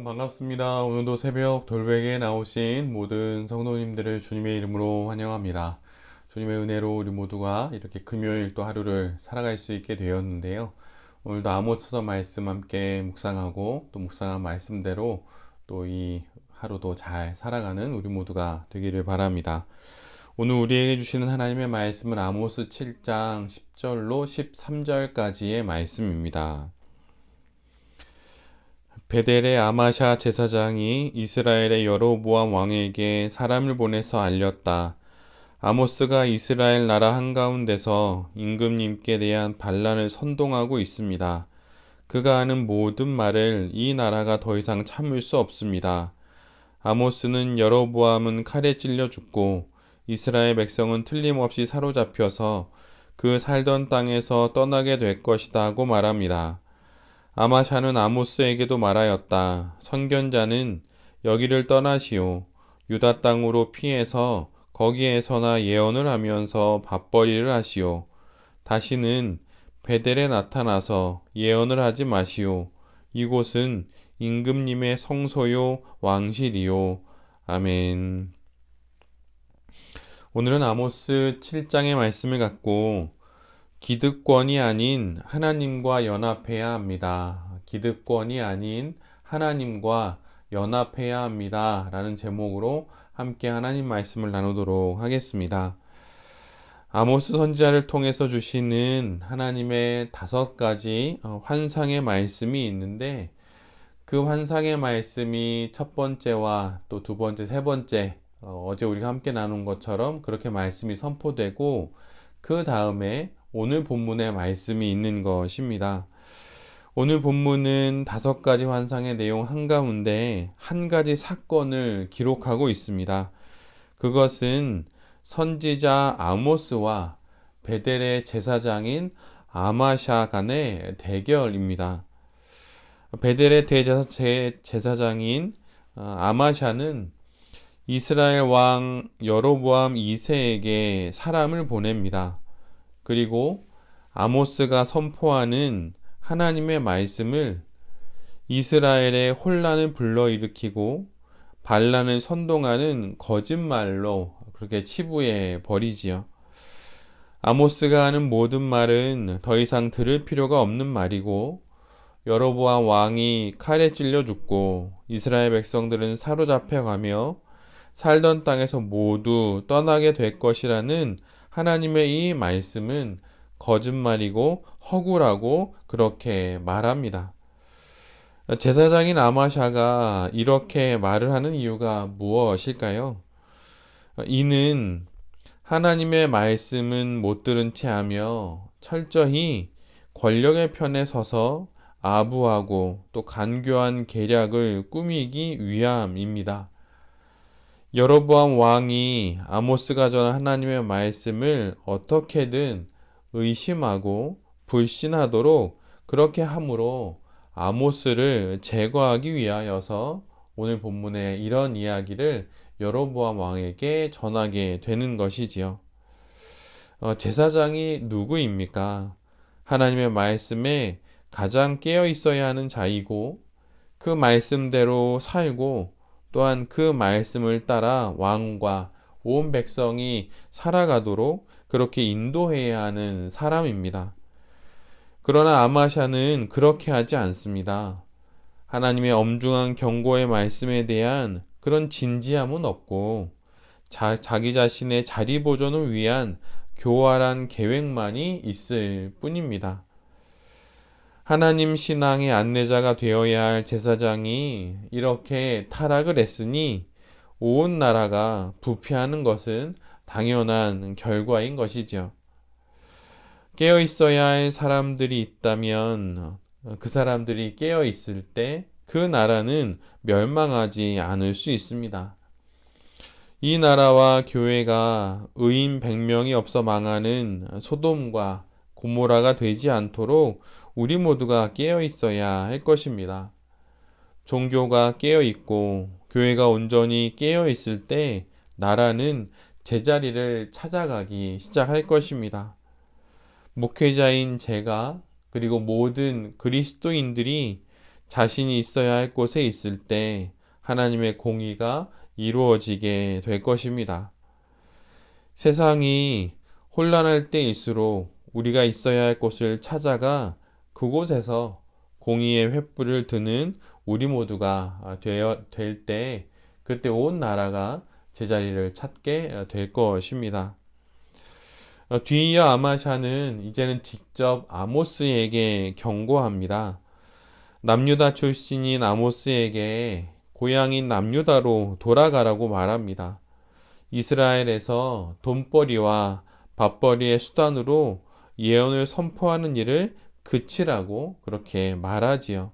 반갑습니다. 오늘도 새벽 돌베개에 나오신 모든 성도님들을 주님의 이름으로 환영합니다. 주님의 은혜로 우리 모두가 이렇게 금요일 또 하루를 살아갈 수 있게 되었는데요. 오늘도 아모스서 말씀 함께 묵상하고 또 묵상한 말씀대로 또 이 하루도 잘 살아가는 우리 모두가 되기를 바랍니다. 오늘 우리에게 주시는 하나님의 말씀은 아모스 7장 10절로 13절까지의 말씀입니다. 베델의 아마샤 제사장이 이스라엘의 여로보암 왕에게 사람을 보내서 알렸다. 아모스가 이스라엘 나라 한가운데서 임금님께 대한 반란을 선동하고 있습니다. 그가 하는 모든 말을 이 나라가 더 이상 참을 수 없습니다. 아모스는 여로보암은 칼에 찔려 죽고 이스라엘 백성은 틀림없이 사로잡혀서 그 살던 땅에서 떠나게 될 것이다 하고 말합니다. 아마샤는 아모스에게도 말하였다. 선견자는 여기를 떠나시오. 유다 땅으로 피해서 거기에서나 예언을 하면서 밥벌이를 하시오. 다시는 베델에 나타나서 예언을 하지 마시오. 이곳은 임금님의 성소요 왕실이요. 아멘. 오늘은 아모스 7장의 말씀을 갖고 기득권이 아닌 하나님과 연합해야 합니다. 기득권이 아닌 하나님과 연합해야 합니다. 라는 제목으로 함께 하나님 말씀을 나누도록 하겠습니다. 아모스 선지자를 통해서 주시는 하나님의 5가지 환상의 말씀이 있는데 그 환상의 말씀이 첫 번째와 또 두 번째, 세 번째 어제 우리가 함께 나눈 것처럼 그렇게 말씀이 선포되고 그 다음에 오늘 본문의 말씀이 있는 것입니다. 오늘 본문은 5가지 환상의 내용 한가운데 한 가지 사건을 기록하고 있습니다. 그것은 선지자 아모스와 베델의 제사장인 아마샤 간의 대결입니다. 베델의 대제사장인 아마샤는 이스라엘 왕 여로보암 2세에게 사람을 보냅니다. 그리고 아모스가 선포하는 하나님의 말씀을 이스라엘의 혼란을 불러일으키고 반란을 선동하는 거짓말로 그렇게 치부해 버리지요. 아모스가 하는 모든 말은 더 이상 들을 필요가 없는 말이고 여로보암 왕이 칼에 찔려 죽고 이스라엘 백성들은 사로잡혀가며 살던 땅에서 모두 떠나게 될 것이라는 하나님의 이 말씀은 거짓말이고 허구라고 그렇게 말합니다. 제사장인 아마샤가 이렇게 말을 하는 이유가 무엇일까요? 이는 하나님의 말씀은 못 들은 채 하며 철저히 권력의 편에 서서 아부하고 또 간교한 계략을 꾸미기 위함입니다. 여로보암 왕이 아모스가 전한 하나님의 말씀을 어떻게든 의심하고 불신하도록 그렇게 함으로 아모스를 제거하기 위하여서 오늘 본문에 이런 이야기를 여로보암 왕에게 전하게 되는 것이지요. 제사장이 누구입니까? 하나님의 말씀에 가장 깨어 있어야 하는 자이고 그 말씀대로 살고 또한 그 말씀을 따라 왕과 온 백성이 살아가도록 그렇게 인도해야 하는 사람입니다. 그러나 아마샤는 그렇게 하지 않습니다. 하나님의 엄중한 경고의 말씀에 대한 그런 진지함은 없고 자기 자신의 자리 보존을 위한 교활한 계획만이 있을 뿐입니다. 하나님 신앙의 안내자가 되어야 할 제사장이 이렇게 타락을 했으니 온 나라가 부패하는 것은 당연한 결과인 것이죠. 깨어 있어야 할 사람들이 있다면 그 사람들이 깨어 있을 때 그 나라는 멸망하지 않을 수 있습니다. 이 나라와 교회가 의인 100명이 없어 망하는 소돔과 고모라가 되지 않도록 우리 모두가 깨어 있어야 할 것입니다. 종교가 깨어 있고 교회가 온전히 깨어 있을 때 나라는 제자리를 찾아가기 시작할 것입니다. 목회자인 제가 그리고 모든 그리스도인들이 자신이 있어야 할 곳에 있을 때 하나님의 공의가 이루어지게 될 것입니다. 세상이 혼란할 때일수록 우리가 있어야 할 곳을 찾아가 그곳에서 공의의 횃불을 드는 우리 모두가 될 때, 그때 온 나라가 제자리를 찾게 될 것입니다. 뒤이어 아마샤는 이제는 직접 아모스에게 경고합니다. 남유다 출신인 아모스에게 고향인 남유다로 돌아가라고 말합니다. 이스라엘에서 돈벌이와 밥벌이의 수단으로 예언을 선포하는 일을 그치라고 그렇게 말하지요.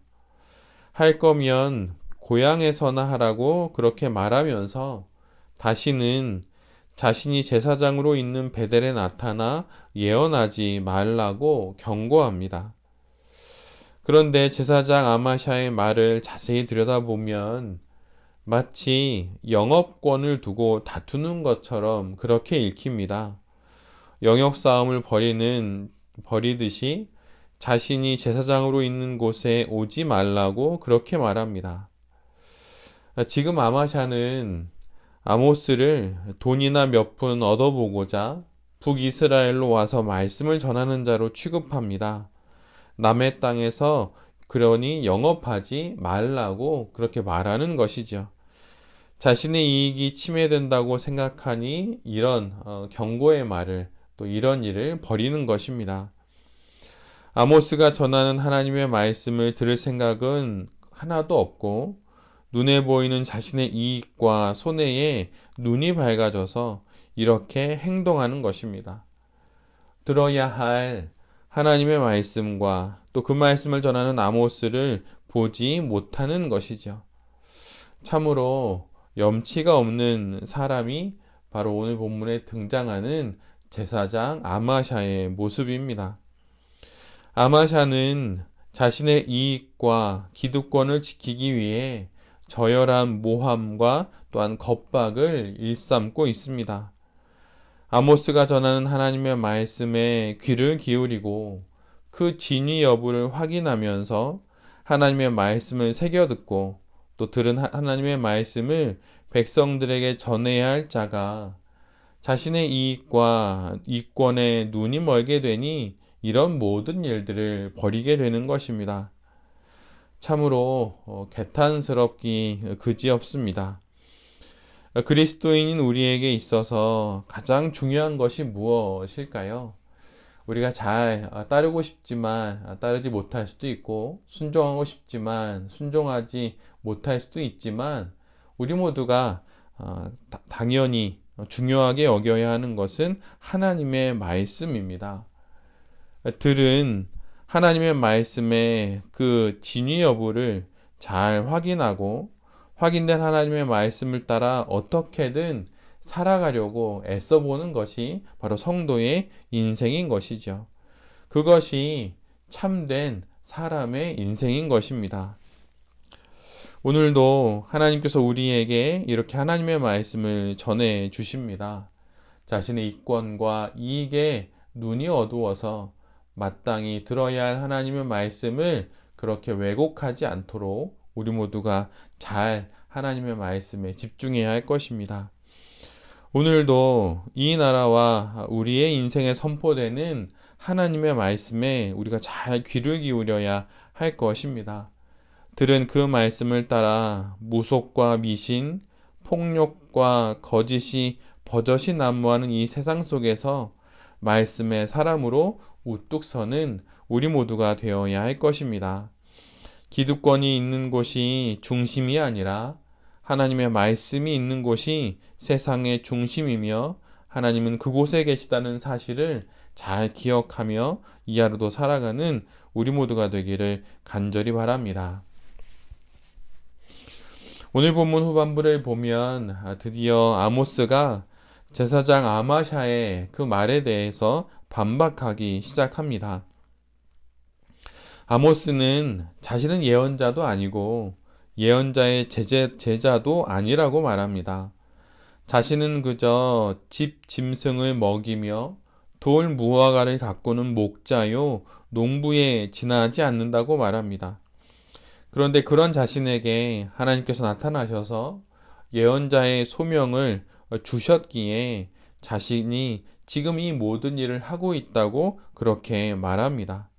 할 거면 고향에서나 하라고 그렇게 말하면서 다시는 자신이 제사장으로 있는 베델에 나타나 예언하지 말라고 경고합니다. 그런데 제사장 아마샤의 말을 자세히 들여다보면 마치 영업권을 두고 다투는 것처럼 그렇게 읽힙니다. 영역 싸움을 벌이듯이 자신이 제사장으로 있는 곳에 오지 말라고 그렇게 말합니다. 지금 아마샤는 아모스를 돈이나 몇 푼 얻어보고자 북이스라엘로 와서 말씀을 전하는 자로 취급합니다. 남의 땅에서 그러니 영업하지 말라고 그렇게 말하는 것이죠. 자신의 이익이 침해된다고 생각하니 이런 경고의 말을, 또 이런 일을 벌이는 것입니다. 아모스가 전하는 하나님의 말씀을 들을 생각은 하나도 없고 눈에 보이는 자신의 이익과 손해에 눈이 밝아져서 이렇게 행동하는 것입니다. 들어야 할 하나님의 말씀과 또 그 말씀을 전하는 아모스를 보지 못하는 것이죠. 참으로 염치가 없는 사람이 바로 오늘 본문에 등장하는 제사장 아마샤의 모습입니다. 아마샤는 자신의 이익과 기득권을 지키기 위해 저열한 모함과 또한 겁박을 일삼고 있습니다. 아모스가 전하는 하나님의 말씀에 귀를 기울이고 그 진위 여부를 확인하면서 하나님의 말씀을 새겨듣고 또 들은 하나님의 말씀을 백성들에게 전해야 할 자가 자신의 이익과 이권에 눈이 멀게 되니 이런 모든 일들을 벌이게 되는 것입니다. 참으로 개탄스럽기 그지없습니다. 그리스도인인 우리에게 있어서 가장 중요한 것이 무엇일까요? 우리가 잘 따르고 싶지만 따르지 못할 수도 있고, 순종하고 싶지만 순종하지 못할 수도 있지만, 우리 모두가 당연히 중요하게 여겨야 하는 것은 하나님의 말씀입니다. 들은 하나님의 말씀의 그 진위 여부를 잘 확인하고 확인된 하나님의 말씀을 따라 어떻게든 살아가려고 애써보는 것이 바로 성도의 인생인 것이죠. 그것이 참된 사람의 인생인 것입니다. 오늘도 하나님께서 우리에게 이렇게 하나님의 말씀을 전해 주십니다. 자신의 이권과 이익에 눈이 어두워서 마땅히 들어야 할 하나님의 말씀을 그렇게 왜곡하지 않도록 우리 모두가 잘 하나님의 말씀에 집중해야 할 것입니다. 오늘도 이 나라와 우리의 인생에 선포되는 하나님의 말씀에 우리가 잘 귀를 기울여야 할 것입니다. 들은 그 말씀을 따라 무속과 미신, 폭력과 거짓이 버젓이 난무하는 이 세상 속에서 말씀의 사람으로 우뚝 서는 우리 모두가 되어야 할 것입니다. 기득권이 있는 곳이 중심이 아니라 하나님의 말씀이 있는 곳이 세상의 중심이며 하나님은 그곳에 계시다는 사실을 잘 기억하며 이 하루도 살아가는 우리 모두가 되기를 간절히 바랍니다. 오늘 본문 후반부를 보면 드디어 아모스가 제사장 아마샤의 그 말에 대해서 반박하기 시작합니다. 아모스는 자신은 예언자도 아니고 예언자의 제자도 아니라고 말합니다. 자신은 그저 집 짐승을 먹이며 돌 무화과를 가꾸는 목자요 농부에 지나지 않는다고 말합니다. 그런데 그런 자신에게 하나님께서 나타나셔서 예언자의 소명을 주셨기에 자신이 지금 이 모든 일을 하고 있다고 그렇게 말합니다.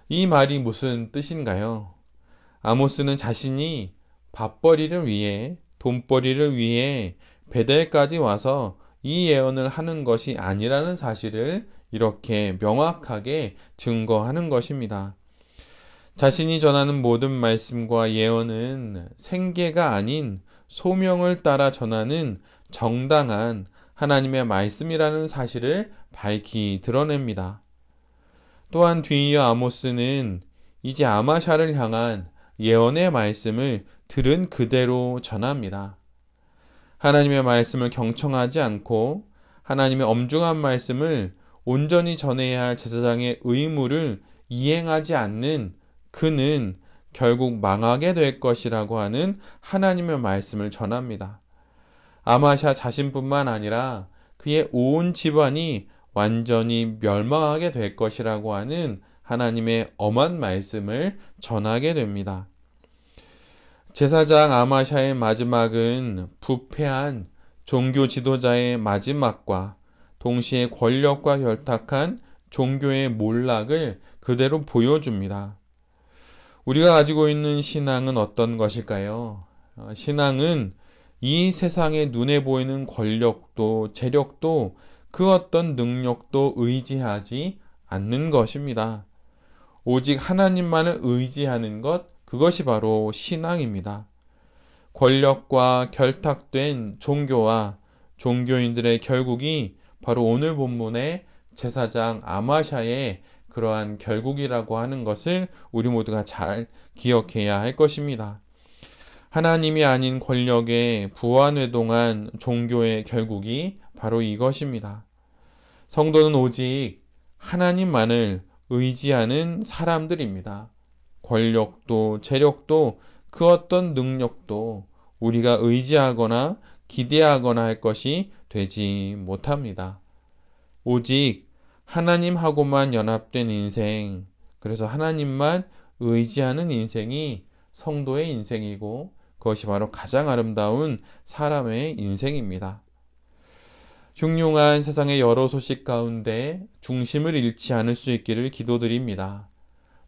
이 말이 무슨 뜻인가요? 아모스는 자신이 밥벌이를 위해, 돈벌이를 위해 베델까지 와서 이 예언을 하는 것이 아니라는 사실을 이렇게 명확하게 증거하는 것입니다. 자신이 전하는 모든 말씀과 예언은 생계가 아닌 소명을 따라 전하는 정당한 하나님의 말씀이라는 사실을 밝히 드러냅니다. 또한 뒤이어 아모스는 이제 아마샤를 향한 예언의 말씀을 들은 그대로 전합니다. 하나님의 말씀을 경청하지 않고 하나님의 엄중한 말씀을 온전히 전해야 할 제사장의 의무를 이행하지 않는 그는 결국 망하게 될 것이라고 하는 하나님의 말씀을 전합니다. 아마샤 자신뿐만 아니라 그의 온 집안이 완전히 멸망하게 될 것이라고 하는 하나님의 엄한 말씀을 전하게 됩니다. 제사장 아마샤의 마지막은 부패한 종교 지도자의 마지막과 동시에 권력과 결탁한 종교의 몰락을 그대로 보여줍니다. 우리가 가지고 있는 신앙은 어떤 것일까요? 신앙은 이 세상의 눈에 보이는 권력도 재력도 그 어떤 능력도 의지하지 않는 것입니다. 오직 하나님만을 의지하는 것, 그것이 바로 신앙입니다. 권력과 결탁된 종교와 종교인들의 결국이 바로 오늘 본문의 제사장 아마샤의 그러한 결국이라고 하는 것을 우리 모두가 잘 기억해야 할 것입니다. 하나님이 아닌 권력에 부안회동한 종교의 결국이 바로 이것입니다. 성도는 오직 하나님만을 의지하는 사람들입니다. 권력도 재력도 그 어떤 능력도 우리가 의지하거나 기대하거나 할 것이 되지 못합니다. 오직 하나님하고만 연합된 인생, 그래서 하나님만 의지하는 인생이 성도의 인생이고 그것이 바로 가장 아름다운 사람의 인생입니다. 흉흉한 세상의 여러 소식 가운데 중심을 잃지 않을 수 있기를 기도드립니다.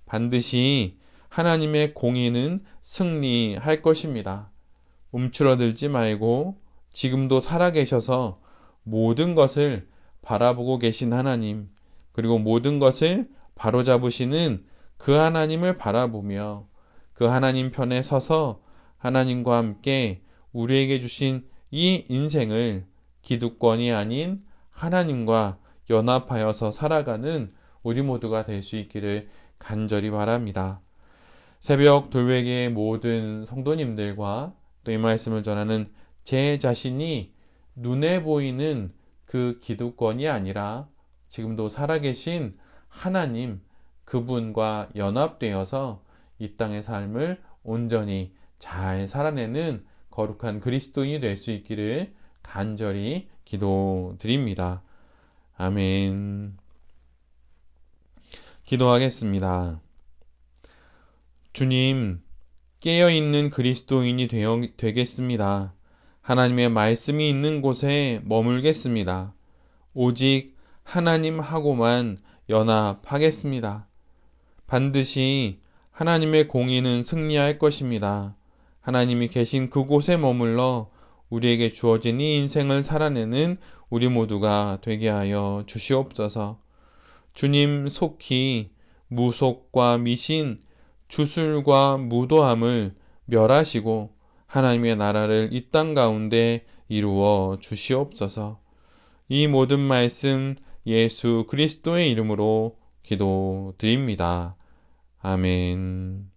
반드시 하나님의 공의는 승리할 것입니다. 움츠러들지 말고 지금도 살아계셔서 모든 것을 바라보고 계신 하나님, 그리고 모든 것을 바로잡으시는 그 하나님을 바라보며 그 하나님 편에 서서 하나님과 함께 우리에게 주신 이 인생을 기득권이 아닌 하나님과 연합하여서 살아가는 우리 모두가 될 수 있기를 간절히 바랍니다. 새벽 돌베개의 모든 성도님들과 또 이 말씀을 전하는 제 자신이 눈에 보이는 그 기득권이 아니라 지금도 살아계신 하나님, 그분과 연합되어서 이 땅의 삶을 온전히 잘 살아내는 거룩한 그리스도인이 될 수 있기를 간절히 기도드립니다. 아멘. 기도하겠습니다. 주님, 깨어있는 그리스도인이 되겠습니다. 하나님의 말씀이 있는 곳에 머물겠습니다. 오직 하나님하고만 연합하겠습니다. 반드시 하나님의 공의는 승리할 것입니다. 하나님이 계신 그곳에 머물러 우리에게 주어진 이 인생을 살아내는 우리 모두가 되게 하여 주시옵소서. 주님 속히 무속과 미신, 주술과 무도함을 멸하시고 하나님의 나라를 이 땅 가운데 이루어 주시옵소서. 이 모든 말씀 예수 그리스도의 이름으로 기도드립니다. 아멘.